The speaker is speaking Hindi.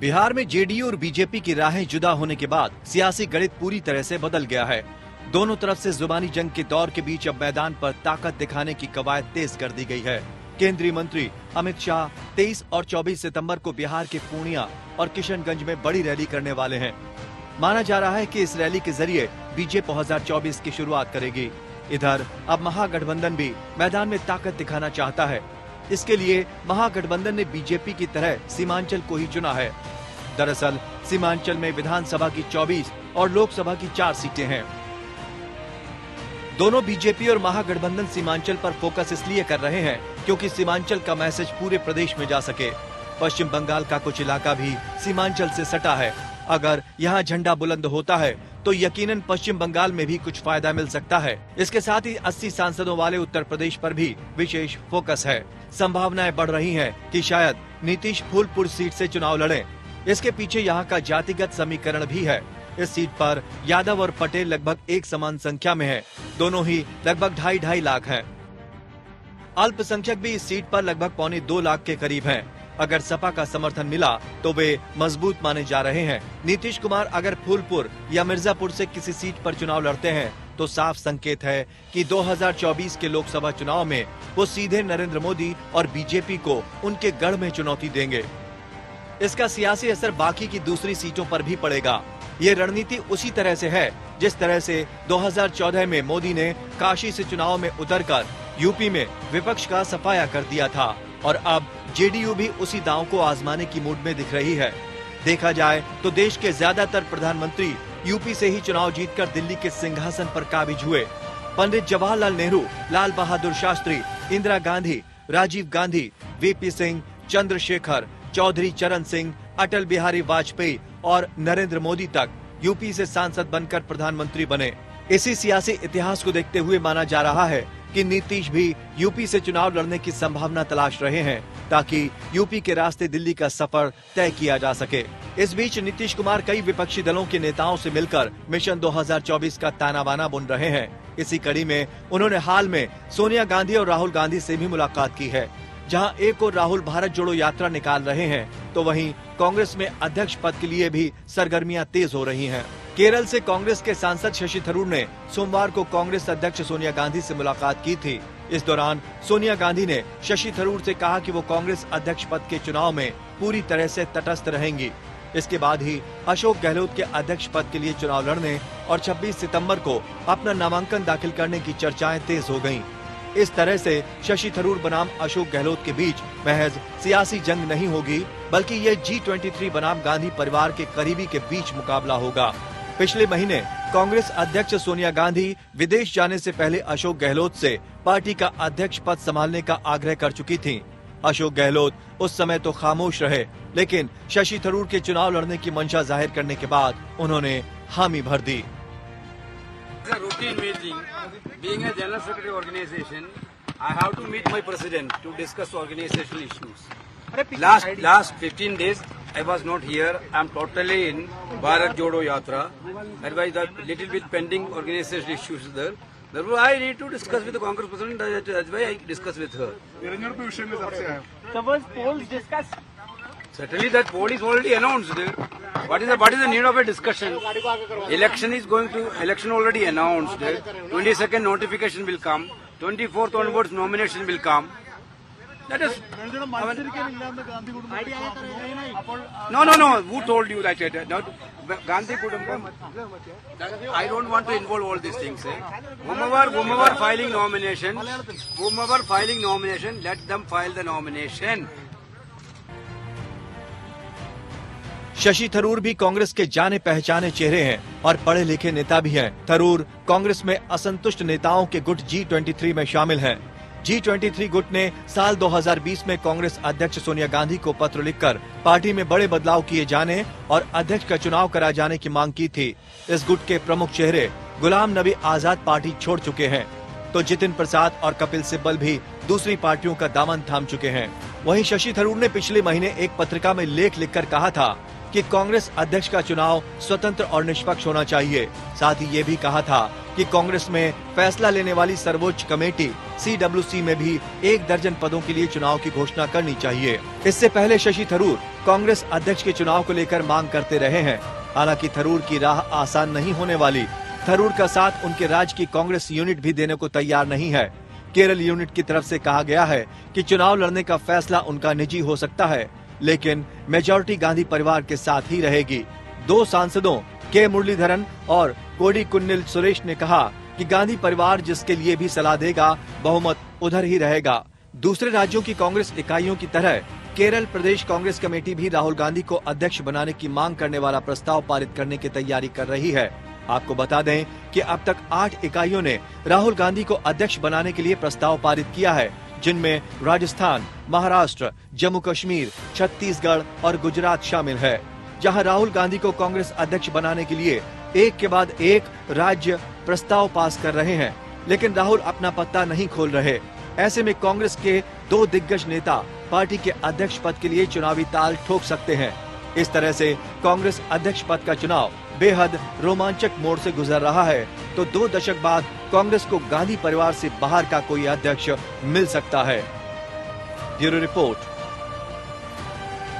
बिहार में जेडीयू और बीजेपी की राहें जुदा होने के बाद सियासी गणित पूरी तरह से बदल गया है। दोनों तरफ से जुबानी जंग के दौर के बीच अब मैदान पर ताकत दिखाने की कवायद तेज कर दी गई है। केंद्रीय मंत्री अमित शाह 23 और 24 सितंबर को बिहार के पूर्णिया और किशनगंज में बड़ी रैली करने वाले हैं। माना जा रहा है कि इस रैली के जरिए बीजेपी 2024 की शुरुआत करेगी। इधर अब महागठबंधन भी मैदान में ताकत दिखाना चाहता है। इसके लिए महागठबंधन ने बीजेपी की तरह सीमांचल को ही चुना है। दरअसल सीमांचल में विधानसभा की 24 और लोकसभा की 4 सीटें हैं। दोनों बीजेपी और महागठबंधन सीमांचल पर फोकस इसलिए कर रहे हैं क्योंकि सीमांचल का मैसेज पूरे प्रदेश में जा सके। पश्चिम बंगाल का कुछ इलाका भी सीमांचल से सटा है। अगर यहाँ झंडा बुलंद होता है तो यकीनन पश्चिम बंगाल में भी कुछ फायदा मिल सकता है। इसके साथ ही 80 सांसदों वाले उत्तर प्रदेश पर भी विशेष फोकस है। संभावनाएं बढ़ रही हैं कि शायद नीतीश फूलपुर सीट से चुनाव लड़ें। इसके पीछे यहाँ का जातिगत समीकरण भी है। इस सीट पर यादव और पटेल लगभग एक समान संख्या में हैं। दोनों ही लगभग 2.5 लाख हैं। अल्पसंख्यक भी इस सीट पर लगभग 1.25 लाख के करीब हैं। अगर सपा का समर्थन मिला तो वे मजबूत माने जा रहे हैं। नीतीश कुमार अगर फूलपुर या मिर्जापुर से किसी सीट पर चुनाव लड़ते हैं तो साफ संकेत है कि 2024 के लोकसभा चुनाव में वो सीधे नरेंद्र मोदी और बीजेपी को उनके गढ़ में चुनौती देंगे। इसका सियासी असर बाकी की दूसरी सीटों पर भी पड़ेगा। ये रणनीति उसी तरह से है जिस तरह से 2014 में मोदी ने काशी से चुनाव में उतरकर यूपी में विपक्ष का सफाया कर दिया था और अब जेडीयू भी उसी दांव को आजमाने की मूड में दिख रही है। देखा जाए तो देश के ज्यादातर प्रधानमंत्री यूपी से ही चुनाव जीतकर दिल्ली के सिंहासन पर काबिज हुए। पंडित जवाहरलाल नेहरू, लाल बहादुर शास्त्री, इंदिरा गांधी, राजीव गांधी, वीपी सिंह, चंद्रशेखर, चौधरी चरण सिंह, अटल बिहारी वाजपेयी और नरेंद्र मोदी तक यूपी से सांसद बनकर प्रधानमंत्री बने। इसी सियासी इतिहास को देखते हुए माना जा रहा है कि नीतीश भी यूपी से चुनाव लड़ने की संभावना तलाश रहे हैं ताकि यूपी के रास्ते दिल्ली का सफर तय किया जा सके। इस बीच नीतीश कुमार कई विपक्षी दलों के नेताओं से मिलकर मिशन 2024 का ताना बाना बुन रहे हैं। इसी कड़ी में उन्होंने हाल में सोनिया गांधी और राहुल गांधी से भी मुलाकात की है। जहां एक और राहुल भारत जोड़ो यात्रा निकाल रहे हैं तो वहीं कांग्रेस में अध्यक्ष पद के लिए भी सरगर्मियां तेज हो रही हैं। केरल से कांग्रेस के सांसद शशि थरूर ने सोमवार को कांग्रेस अध्यक्ष सोनिया गांधी से मुलाकात की थी। इस दौरान सोनिया गांधी ने शशि थरूर से कहा कि वो कांग्रेस अध्यक्ष पद के चुनाव में पूरी तरह से तटस्थ रहेंगी। इसके बाद ही अशोक गहलोत के अध्यक्ष पद के लिए चुनाव लड़ने और 26 सितंबर को अपना नामांकन दाखिल करने की चर्चाएं तेज हो गयीं। इस तरह से शशि थरूर बनाम अशोक गहलोत के बीच महज सियासी जंग नहीं होगी बल्कि ये G23 बनाम गांधी परिवार के करीबी के बीच मुकाबला होगा। पिछले महीने कांग्रेस अध्यक्ष सोनिया गांधी विदेश जाने से पहले अशोक गहलोत से पार्टी का अध्यक्ष पद संभालने का आग्रह कर चुकी थीं। अशोक गहलोत उस समय तो खामोश रहे, लेकिन शशि थरूर के चुनाव लड़ने की मंशा जाहिर करने के बाद उन्होंने हामी भर दी। Routine meeting. Being a general secretary organization, I have to meet my president to discuss organizational issues. Last 15 days, I was not here. I am totally in Bharat Jodo Yatra. Otherwise, the little bit pending organizational issues there. Therefore, I need to discuss with the Congress president. That's why I discuss with her. So was polls discussed? Certainly, that poll is already announced. What is the need of a discussion? Election already announced. 22nd notification will come. 24th onwards nomination will come. That is. No. Who told you that? Gandhi couldn't come. I don't want to involve all these things. Whomever filing nomination, let them file the nomination. Shashi Tharoor भी कांग्रेस के जाने पहचाने चेहरे हैं और पढ़े लिखे नेता भी हैं। थरूर कांग्रेस में असंतुष्ट नेताओं के गुट G23 में शामिल हैं। G23 गुट ने साल 2020 में कांग्रेस अध्यक्ष सोनिया गांधी को पत्र लिखकर पार्टी में बड़े बदलाव किए जाने और अध्यक्ष का चुनाव कराए जाने की मांग की थी। इस गुट के प्रमुख चेहरे गुलाम नबी आजाद पार्टी छोड़ चुके हैं तो जितिन प्रसाद और कपिल सिब्बल भी दूसरी पार्टियों का दामन थाम चुके हैं। वहीं शशि थरूर ने पिछले महीने एक पत्रिका में लेख लिखकर कहा था कि कांग्रेस अध्यक्ष का चुनाव स्वतंत्र और निष्पक्ष होना चाहिए। साथ ही ये भी कहा था कि कांग्रेस में फैसला लेने वाली सर्वोच्च कमेटी CWC में भी 1 दर्जन पदों के लिए चुनाव की घोषणा करनी चाहिए। इससे पहले शशि थरूर कांग्रेस अध्यक्ष के चुनाव को लेकर मांग करते रहे हैं। हालांकि थरूर की राह आसान नहीं होने वाली। थरूर का साथ उनके राज्य की कांग्रेस यूनिट भी देने को तैयार नहीं है। केरल यूनिट की तरफ से कहा गया है कि चुनाव लड़ने का फैसला उनका निजी हो सकता है, लेकिन मेजॉरिटी गांधी परिवार के साथ ही रहेगी। 2 सांसदों के मुरलीधरन और कोडिकुन्निल सुरेश ने कहा कि गांधी परिवार जिसके लिए भी सलाह देगा, बहुमत उधर ही रहेगा। दूसरे राज्यों की कांग्रेस इकाइयों की तरह केरल प्रदेश कांग्रेस कमेटी भी राहुल गांधी को अध्यक्ष बनाने की मांग करने वाला प्रस्ताव पारित करने की तैयारी कर रही है। आपको बता दें कि अब तक 8 इकाइयों ने राहुल गांधी को अध्यक्ष बनाने के लिए प्रस्ताव पारित किया है, जिनमें राजस्थान, महाराष्ट्र, जम्मू कश्मीर, छत्तीसगढ़ और गुजरात शामिल है। जहां राहुल गांधी को कांग्रेस अध्यक्ष बनाने के लिए एक के बाद एक राज्य प्रस्ताव पास कर रहे हैं, लेकिन राहुल अपना पत्ता नहीं खोल रहे। ऐसे में कांग्रेस के 2 दिग्गज नेता पार्टी के अध्यक्ष पद के लिए चुनावी ताल ठोक सकते हैं। इस तरह से कांग्रेस अध्यक्ष पद का चुनाव बेहद रोमांचक मोड़ से गुजर रहा है। तो 2 दशक बाद कांग्रेस को गांधी परिवार से बाहर का कोई अध्यक्ष मिल सकता है। Bureau report.